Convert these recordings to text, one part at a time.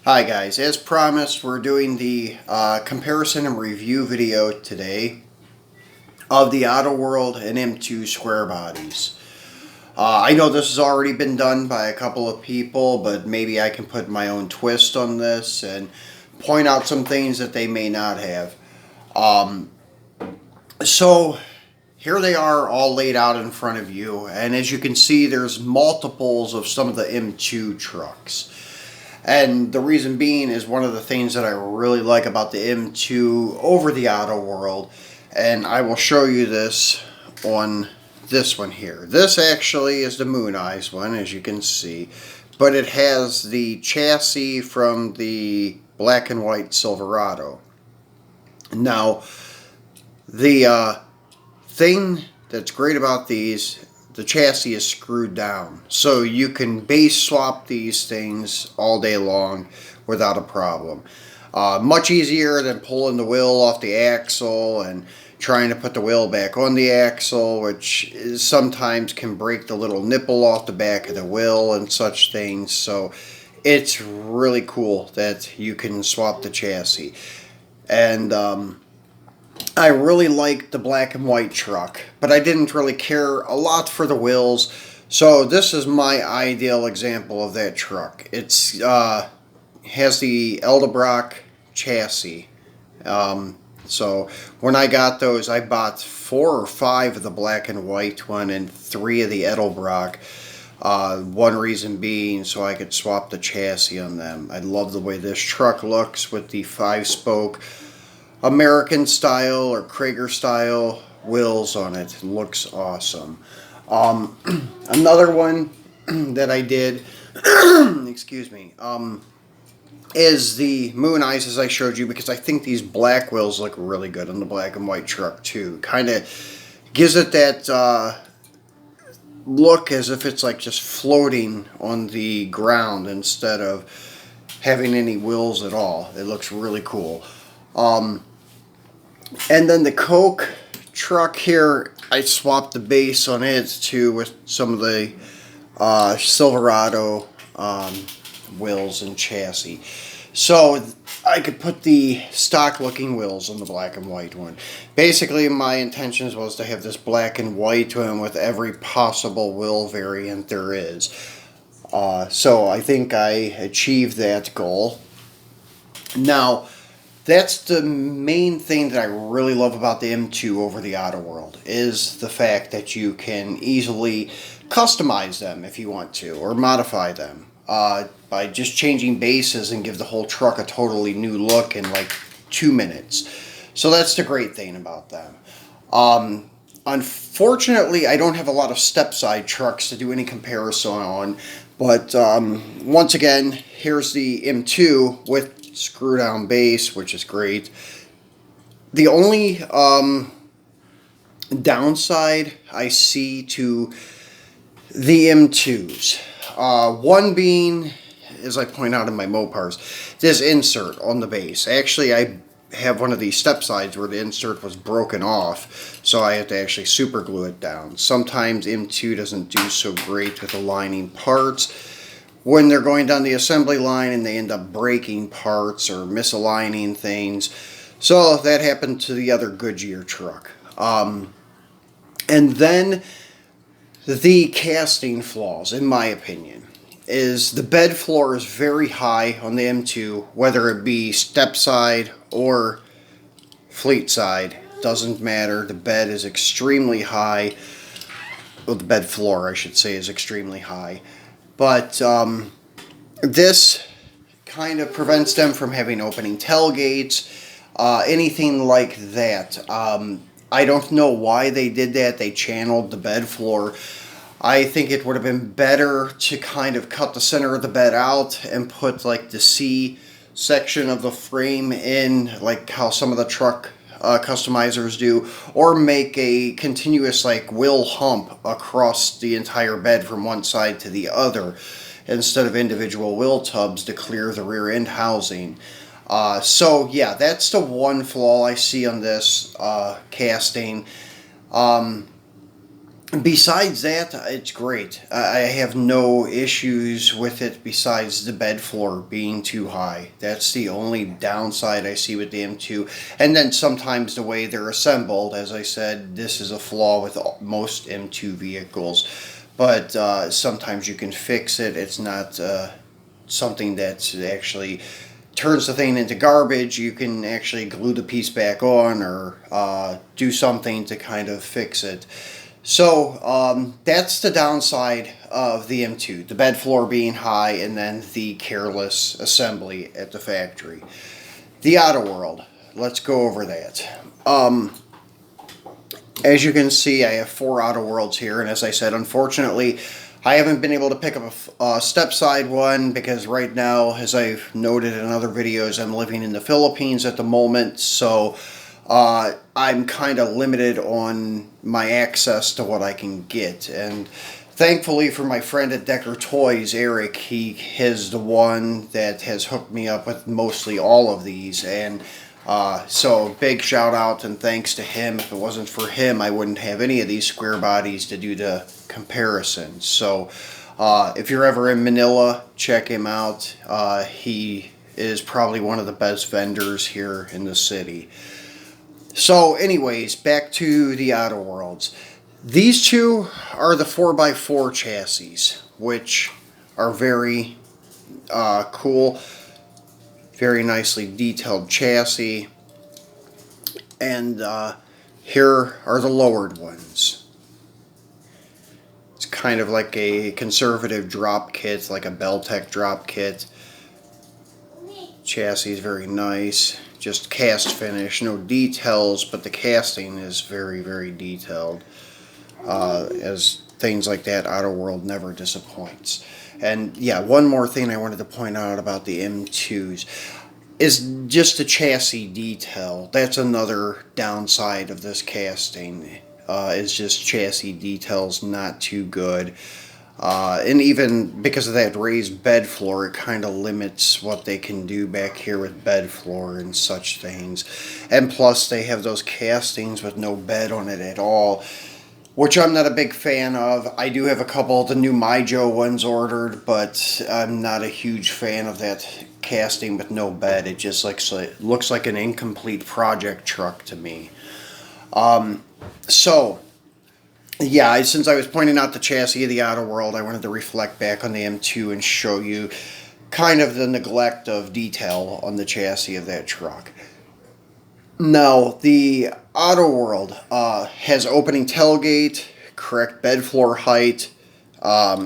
Hi guys, as promised, we're doing the comparison and review video today of the Autoworld and M2 square bodies. I know this has already been done by a couple of people, but maybe I can put my own twist on this and point out some things that they may not have. So here they are all laid out in front of you, and as you can see, there's multiples of some of the M2 trucks. And the reason being is one of the things that I really like about the M2 over the Autoworld, and I will show you this on this one here. This actually is the Moon Eyes one, as you can see, but it has the chassis from the black and white Silverado. Now, the thing that's great about these, the chassis is screwed down, so you can base swap these things all day long without a problem. Much easier than pulling the wheel off the axle and trying to put the wheel back on the axle, which sometimes can break the little nipple off the back of the wheel and such things. So it's really cool that you can swap the chassis. And I really liked the black and white truck, but I didn't really care a lot for the wheels. So this is my ideal example of that truck. It's has the Edelbrock chassis. So when I got those, I bought 4 or 5 of the black and white one and 3 of the Edelbrock. One reason being so I could swap the chassis on them. I love the way this truck looks with the 5-spoke American style or Krager style wheels on it. It looks awesome. Another one that I did, excuse me, is the Moon Eyes, as I showed you, because I think these black wheels look really good on the black and white truck too. Kind of gives it that look as if it's like just floating on the ground instead of having any wheels at all. It looks really cool. And then the Coke truck here, I swapped the base on it too with some of the Silverado wheels and chassis. So I could put the stock looking wheels on the black and white one. Basically my intentions was to have this black and white one with every possible wheel variant there is. So I think I achieved that goal. Now, that's the main thing that I really love about the M2 over the Autoworld, is the fact that you can easily customize them if you want to, or modify them by just changing bases and give the whole truck a totally new look in like 2 minutes. So that's the great thing about them. Unfortunately, I don't have a lot of step-side trucks to do any comparison on, but once again, here's the M2 with screw-down base, which is great. The only downside I see to the M2s, one being, as I point out in my Mopars, this insert on the base. Actually, I have one of these step sides where the insert was broken off, so I have to actually super glue it down. Sometimes M2 doesn't do so great with aligning parts when they're going down the assembly line and they end up breaking parts or misaligning things. So that happened to the other Goodyear truck. And then the casting flaws, in my opinion, is the bed floor is very high on the M2, whether it be step side or fleet side. Doesn't matter. The bed is extremely high. Well, the bed floor, I should say, is extremely high. But this kind of prevents them from having opening tailgates, anything like that. I don't know why they did that. They channeled the bed floor. I think it would have been better to kind of cut the center of the bed out and put like the C section of the frame in, like how some of the truck customizers do, or make a continuous like wheel hump across the entire bed from one side to the other instead of individual wheel tubs to clear the rear end housing. So yeah, that's the one flaw I see on this casting. Besides that, it's great. I have no issues with it besides the bed floor being too high. That's the only downside I see with the M2. And then sometimes the way they're assembled, as I said, this is a flaw with most M2 vehicles. But sometimes you can fix it. It's not something that's actually turns the thing into garbage. You can actually glue the piece back on or do something to kind of fix it. So that's the downside of the M2, the bed floor being high and then the careless assembly at the factory. The Autoworld, let's go over that. As you can see, I have 4 Autoworlds here, and as I said, unfortunately, I haven't been able to pick up a step side one because right now, as I've noted in other videos, I'm living in the Philippines at the moment, so I'm kind of limited on my access to what I can get. And thankfully for my friend at Decker Toys, Eric, he is the one that has hooked me up with mostly all of these. And so big shout out and thanks to him. If it wasn't for him, I wouldn't have any of these square bodies to do the comparison. So if you're ever in Manila, check him out. He is probably one of the best vendors here in the city. So anyways, back to the Autoworlds. These two are the 4x4 chassis, which are very cool. Very nicely detailed chassis. And here are the lowered ones. It's kind of like a conservative drop kit, like a Beltec drop kit. Chassis is very nice. Just cast finish, no details, but the casting is very, very detailed. As things like that, Autoworld never disappoints. And yeah, one more thing I wanted to point out about the M2s is just the chassis detail. That's another downside of this casting. Is just chassis details not too good. And even because of that raised bed floor, it kind of limits what they can do back here with bed floor and such things. And plus, they have those castings with no bed on it at all, which I'm not a big fan of. I do have a couple of the new MyJo ones ordered, but I'm not a huge fan of that casting with no bed. It just looks like an incomplete project truck to me. So yeah, since I was pointing out the chassis of the Autoworld, I wanted to reflect back on the M2 and show you kind of the neglect of detail on the chassis of that truck. Now, the Autoworld has opening tailgate, correct bed floor height,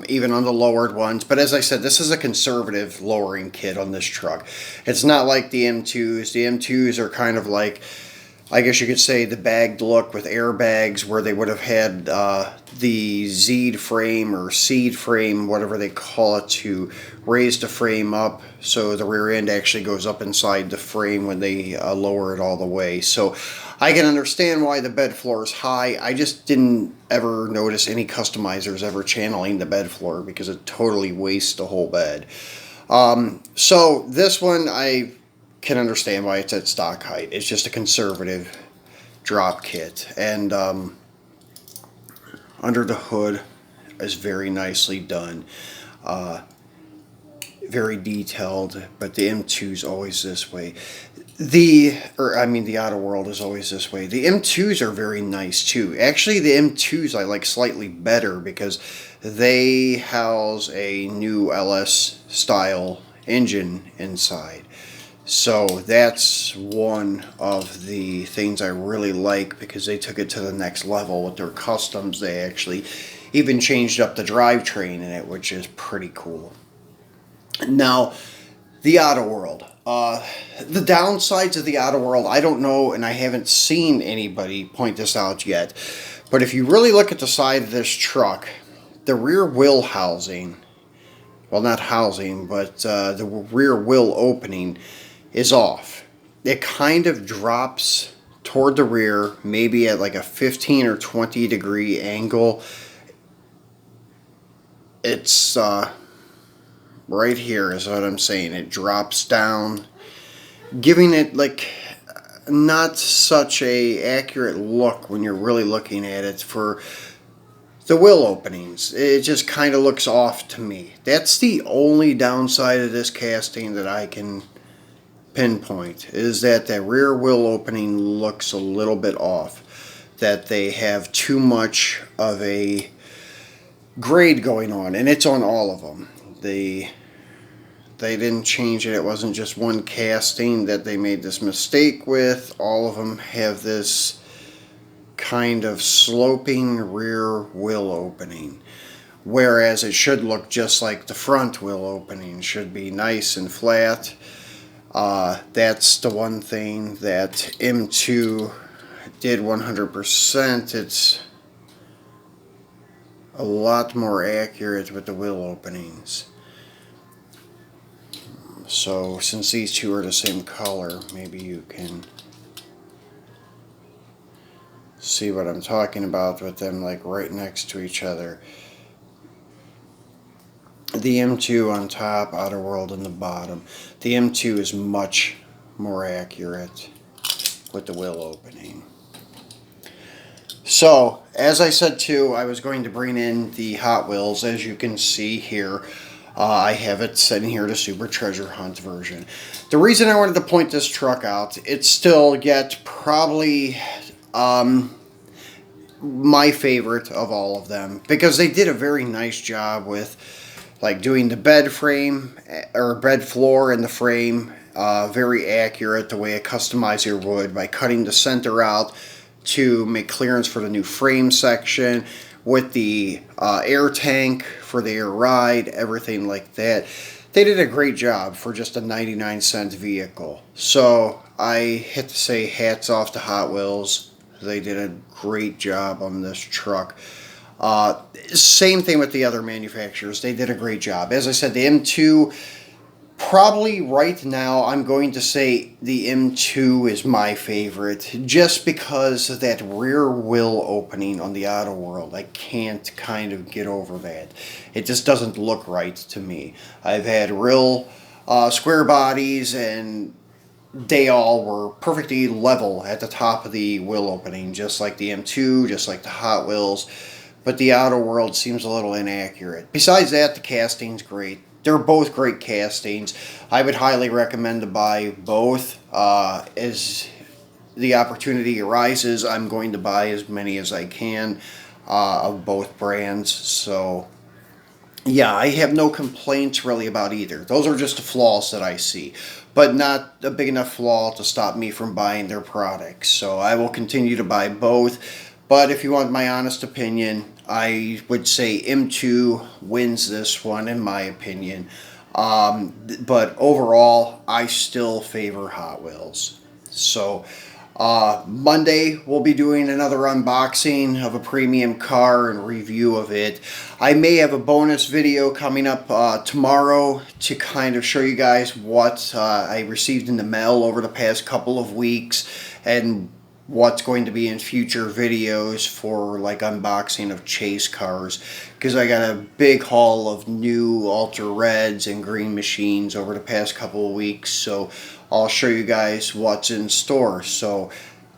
even on the lowered ones. But as I said, this is a conservative lowering kit on this truck. It's not like the M2s. The M2s are kind of like, I guess you could say, the bagged look with airbags, where they would have had the Z frame or seed frame, whatever they call it, to raise the frame up so the rear end actually goes up inside the frame when they lower it all the way. So I can understand why the bed floor is high. I just didn't ever notice any customizers ever channeling the bed floor because it totally wastes the whole bed. So this one, I can understand why it's at stock height. It's just a conservative drop kit, and under the hood is very nicely done, very detailed. But the M2 is always this way. The Autoworld is always this way. The M2s are very nice too. Actually, the M2s I like slightly better because they house a new LS style engine inside. So that's one of the things I really like, because they took it to the next level with their customs. They actually even changed up the drivetrain in it, which is pretty cool. Now, the Autoworld. The downsides of the Autoworld, I don't know, and I haven't seen anybody point this out yet, but if you really look at the side of this truck, the rear wheel housing, well, not housing, but the rear wheel opening is off. It kind of drops toward the rear, maybe at like a 15 or 20 degree angle. It's right here is what I'm saying. It drops down, giving it like not such a accurate look when you're really looking at it. For The wheel openings, it just kind of looks off to me. That's the only downside of this casting that I can pinpoint, is that the rear wheel opening looks a little bit off. That they have too much of a grade going on, and it's on all of them. They didn't change it. It wasn't just one casting that they made this mistake with. All of them have this kind of sloping rear wheel opening, whereas it should look just like the front wheel opening. Should be nice and flat. That's the one thing that M2 did 100%. It's a lot more accurate with the wheel openings. So since these two are the same color, maybe you can see what I'm talking about with them like right next to each other. The M2 on top, Autoworld on the bottom. The M2 is much more accurate with the wheel opening. So, as I said too, I was going to bring in the Hot Wheels. As you can see here, I have it sitting here, the Super Treasure Hunt version. The reason I wanted to point this truck out, it's still yet probably my favorite of all of them, because they did a very nice job with like doing the bed frame or bed floor and the frame, very accurate the way a customizer would, by cutting the center out to make clearance for the new frame section, with the air tank for the air ride, everything like that. They did a great job for just a 99-cent vehicle. So I have to say hats off to Hot Wheels. They did a great job on this truck. Same thing with the other manufacturers. They did a great job. As I said, the M2, probably right now, I'm going to say the M2 is my favorite, just because of that rear wheel opening on the Autoworld. I can't kind of get over that. It just doesn't look right to me. I've had real square bodies, and they all were perfectly level at the top of the wheel opening, just like the M2, just like the Hot Wheels. But the Autoworld seems a little inaccurate. Besides that, the casting's great. They're both great castings. I would highly recommend to buy both. As the opportunity arises, I'm going to buy as many as I can of both brands. So yeah, I have no complaints really about either. Those are just the flaws that I see, but not a big enough flaw to stop me from buying their products. So I will continue to buy both. But if you want my honest opinion, I would say M2 wins this one, in my opinion. But overall, I still favor Hot Wheels. So Monday, we'll be doing another unboxing of a premium car and review of it. I may have a bonus video coming up tomorrow to kind of show you guys what I received in the mail over the past couple of weeks, and what's going to be in future videos for like unboxing of chase cars, because I got a big haul of new Ultra Reds and Green Machines over the past couple of weeks, so I'll show you guys what's in store. So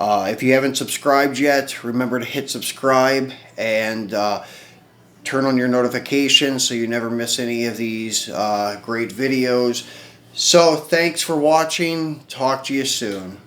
if you haven't subscribed yet, remember to hit subscribe and turn on your notifications so you never miss any of these great videos. So thanks for watching. Talk to you soon.